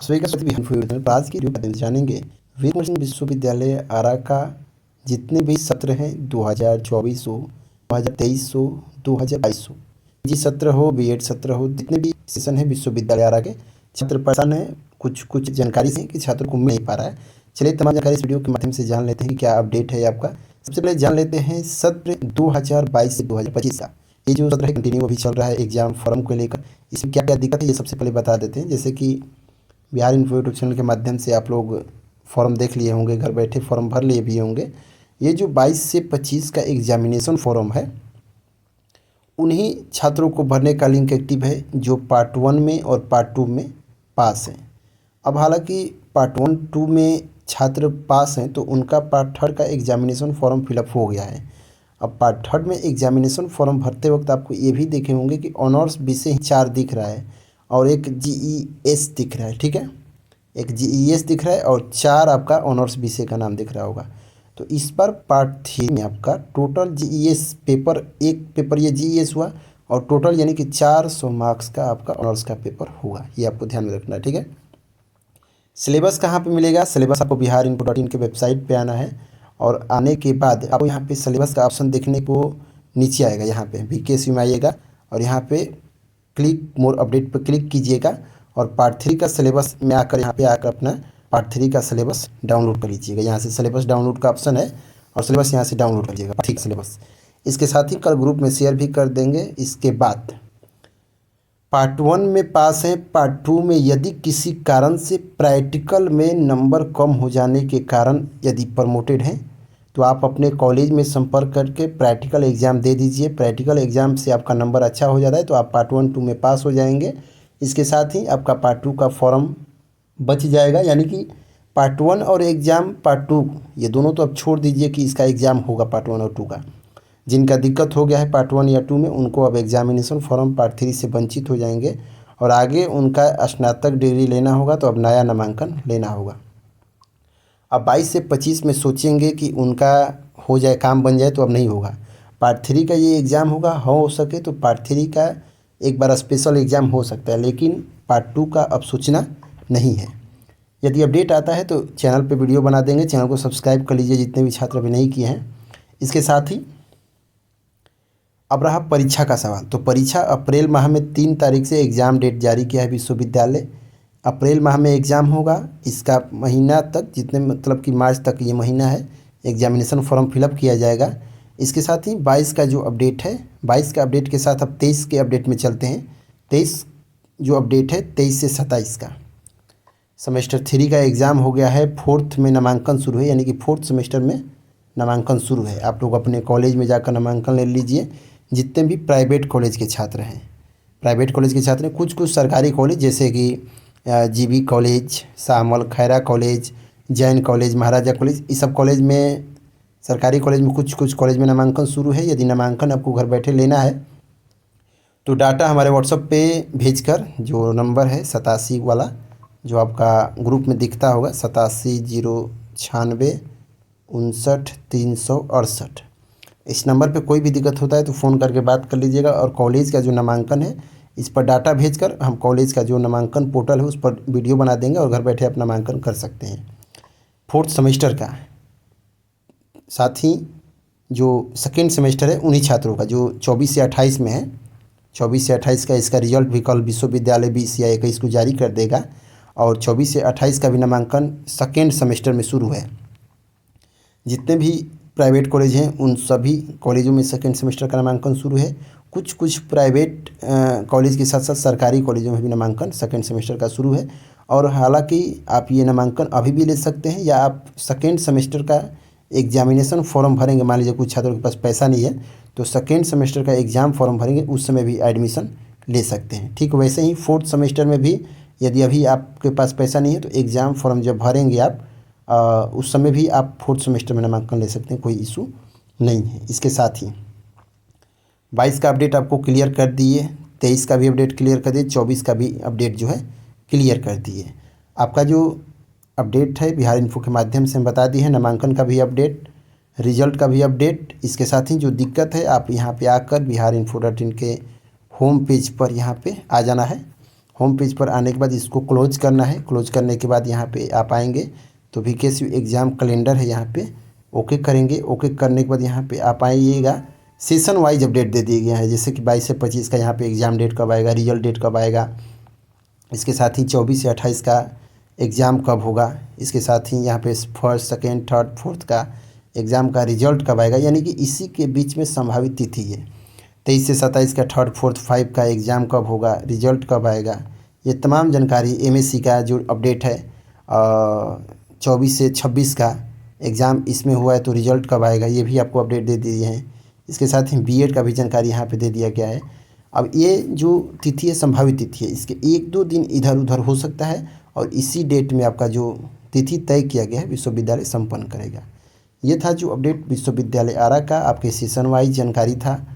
सभी का स्वागत है। तो आज की वीडियो में जानेंगे वीर सिंह विश्वविद्यालय आरा का जितने भी सत्र हैं 2024 हो, 2023 हो, 2022 हो, जी सत्र हो, बीएड सत्र हो, जितने भी सेशन है विश्वविद्यालय आरा के छात्र परेशान है कुछ कुछ जानकारी से कि छात्रों को मिल नहीं पा रहा है। चलिए तमाम जानकारी इस वीडियो के माध्यम से जान लेते हैं कि क्या अपडेट है आपका। सबसे पहले जान लेते हैं सत्र 2022 से 2025 का ये जो सत्र है कंटिन्यू अभी चल रहा है एग्जाम फॉर्म को लेकर। इसमें क्या क्या दिक्कत है ये सबसे पहले बता देते हैं। जैसे कि बिहार इन्फो यूट्यूब चैनल के माध्यम से आप लोग फॉर्म देख लिए होंगे, घर बैठे फॉर्म भर लिए भी होंगे। ये जो 22 से 25 का एग्जामिनेशन फॉर्म है उन्हीं छात्रों को भरने का लिंक एक्टिव है जो पार्ट 1 में और पार्ट 2 में पास हैं। अब हालांकि पार्ट 1 2 में छात्र पास हैं तो उनका पार्ट 3 का एग्जामिनेशन फॉर्म फिलअप हो गया है। अब पार्ट 3 में एग्जामिनेशन फॉर्म भरते वक्त आपको ये भी देखे होंगे कि ऑनर्स विषय 4 दिख रहा है और एक जीईएस दिख रहा है। ठीक है, एक जीईएस दिख रहा है और 4 आपका ऑनर्स विषय का नाम दिख रहा होगा। तो इस बार पार्ट 3 में आपका टोटल जीईएस पेपर, एक पेपर ये जीईएस हुआ और टोटल यानी कि 400 मार्क्स का आपका ऑनर्स का पेपर होगा। ये आपको ध्यान में रखना है। ठीक है, सिलेबस कहाँ पे मिलेगा? सिलेबस आपको biharinfo.in के वेबसाइट पे आना है और आने के बाद आपको यहाँ पे सिलेबस का ऑप्शन देखने को नीचे आएगा। यहाँ पे वीकेएसयू में आइएगा और यहाँ पे क्लिक मोर अपडेट पर क्लिक कीजिएगा और पार्ट 3 का सिलेबस में आकर यहाँ पे आकर अपना पार्ट 3 का सिलेबस डाउनलोड कर लीजिएगा। यहाँ से सिलेबस डाउनलोड का ऑप्शन है और सिलेबस यहाँ से डाउनलोड कर लीजिएगा। ठीक, सिलेबस इसके साथ ही कल ग्रुप में शेयर भी कर देंगे। इसके बाद पार्ट 1 में पास हैं, पार्ट 2 में यदि किसी कारण से प्रैक्टिकल में नंबर कम हो जाने के कारण यदि प्रमोटेड हैं तो आप अपने कॉलेज में संपर्क करके प्रैक्टिकल एग्ज़ाम दे दीजिए। प्रैक्टिकल एग्ज़ाम से आपका नंबर अच्छा हो जाता है तो आप पार्ट 1 2 में पास हो जाएंगे। इसके साथ ही आपका पार्ट 2 का फॉर्म बच जाएगा। यानी कि पार्ट 1 और एग्ज़ाम पार्ट 2 ये दोनों तो अब छोड़ दीजिए कि इसका एग्ज़ाम होगा पार्ट 1 और 2 का। जिनका दिक्कत हो गया है पार्ट 1 या 2 में उनको अब एग्जामिनेशन फॉर्म पार्ट 3 से वंचित हो जाएंगे और आगे उनका स्नातक डिग्री लेना होगा तो अब नया नामांकन लेना होगा। अब 22 से 25 में सोचेंगे कि उनका हो जाए, काम बन जाए, तो अब नहीं होगा। पार्ट 3 का ये एग्ज़ाम होगा, हो सके तो पार्ट 3 का एक बार स्पेशल एग्ज़ाम हो सकता है, लेकिन पार्ट 2 का अब सोचना नहीं है। यदि अपडेट आता है तो चैनल पे वीडियो बना देंगे। चैनल को सब्सक्राइब कर लीजिए जितने भी छात्र अभी नहीं किए हैं। इसके साथ ही अब रहा परीक्षा का सवाल। तो परीक्षा अप्रैल माह में 3 तारीख से एग्ज़ाम डेट जारी किया है विश्वविद्यालय। अप्रैल माह में एग्ज़ाम होगा। इसका महीना तक जितने मतलब कि मार्च तक ये महीना है एग्जामिनेशन फॉर्म फिलअप किया जाएगा। इसके साथ ही 22 का जो अपडेट है, 22 का अपडेट के साथ अब 23 के अपडेट में चलते हैं। 23 जो अपडेट है 23 से 27 का सेमेस्टर 3 का एग्ज़ाम हो गया है। 4th में नामांकन शुरू है, यानी कि 4th सेमेस्टर में नामांकन शुरू है। आप लोग अपने कॉलेज में जाकर नामांकन ले लीजिए। जितने भी प्राइवेट कॉलेज के छात्र हैं, प्राइवेट कॉलेज के छात्र हैं, कुछ कुछ सरकारी कॉलेज जैसे कि जीबी कॉलेज, शामल खैरा कॉलेज, जैन कॉलेज, महाराजा कॉलेज, इस सब कॉलेज में, सरकारी कॉलेज में कुछ कुछ कॉलेज में नामांकन शुरू है। यदि नामांकन आपको घर बैठे लेना है तो डाटा हमारे व्हाट्सएप पे भेजकर, जो नंबर है 87 वाला जो आपका ग्रुप में दिखता होगा, 8709695368, इस नंबर पे कोई भी दिक्कत होता है तो फ़ोन करके बात कर लीजिएगा। और कॉलेज का जो नामांकन है इस पर डाटा भेजकर हम कॉलेज का जो नामांकन पोर्टल है उस पर वीडियो बना देंगे और घर बैठे अपना नामांकन कर सकते हैं 4th सेमेस्टर का। साथ ही जो सेकेंड सेमेस्टर है उन्हीं छात्रों का जो 24 से 28 में है, 24 से 28 का इसका रिजल्ट भी कल विश्वविद्यालय 20 या 21 को जारी कर देगा और 24 से 28 का भी नामांकन सेकेंड सेमेस्टर में शुरू है। जितने भी प्राइवेट कॉलेज हैं उन सभी कॉलेजों में सेकेंड सेमेस्टर का नामांकन शुरू है। कुछ कुछ प्राइवेट कॉलेज के साथ साथ सरकारी कॉलेजों में भी नामांकन सेकेंड सेमेस्टर का शुरू है। और हालांकि आप ये नामांकन अभी भी ले सकते हैं या आप सेकेंड सेमेस्टर का एग्जामिनेशन फॉर्म भरेंगे, मान लीजिए कुछ छात्रों के पास पैसा नहीं है तो सेकेंड सेमेस्टर का एग्ज़ाम फॉर्म भरेंगे, उस समय भी एडमिशन ले सकते हैं। ठीक वैसे ही 4th सेमेस्टर में भी यदि अभी आपके पास पैसा नहीं है तो एग्ज़ाम फॉर्म जब भरेंगे आप उस समय भी आप 4th सेमेस्टर में नामांकन ले सकते हैं, कोई इशू नहीं है। इसके साथ ही 22 का अपडेट आपको क्लियर कर दिए, 23 का भी अपडेट क्लियर कर दिए, 24 का भी अपडेट जो है क्लियर कर दिए। आपका जो अपडेट है बिहार इन्फो के माध्यम से हम बता दिए हैं, नामांकन का भी अपडेट, रिजल्ट का भी अपडेट। इसके साथ ही जो दिक्कत है आप यहाँ पे आकर biharinfo.in के होम पेज पर यहाँ पे आ जाना है होम पेज पर आने के बाद इसको क्लोज करना है। क्लोज करने के बाद यहाँ पे आप आएंगे तो वीकेसी एग्ज़ाम कैलेंडर है, यहाँ पे ओके करेंगे। ओके करने के बाद यहाँ पे आप आइएगा, सेशन वाइज अपडेट दे दिया गया है, जैसे कि 22 से 25 का यहाँ पे एग्ज़ाम डेट कब आएगा, रिजल्ट डेट कब आएगा, इसके साथ ही 24 से 28 का एग्ज़ाम कब होगा, इसके साथ ही यहाँ पे फर्स्ट सेकेंड थर्ड फोर्थ का एग्ज़ाम का रिजल्ट कब आएगा, यानी कि इसी के बीच में संभावित तिथि है। 23 से 27 का थर्ड फोर्थ फाइव का एग्ज़ाम कब होगा, रिजल्ट कब आएगा, ये तमाम जानकारी एमएससी का जो अपडेट है 24 से 26 का एग्ज़ाम इसमें हुआ है तो रिजल्ट कब आएगा, ये भी आपको अपडेट दे दिए हैं। इसके साथ ही बीएड का भी जानकारी यहाँ पे दे दिया गया है। अब ये जो तिथि है संभावित तिथि है, इसके 1-2 दिन इधर उधर हो सकता है और इसी डेट में आपका जो तिथि तय किया गया है विश्वविद्यालय संपन्न करेगा। ये था जो अपडेट विश्वविद्यालय आरा का, आपके सेशन वाइज जानकारी था।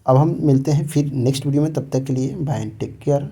अब हम मिलते हैं फिर नेक्स्ट वीडियो में, तब तक के लिए बाय एंड टेक केयर।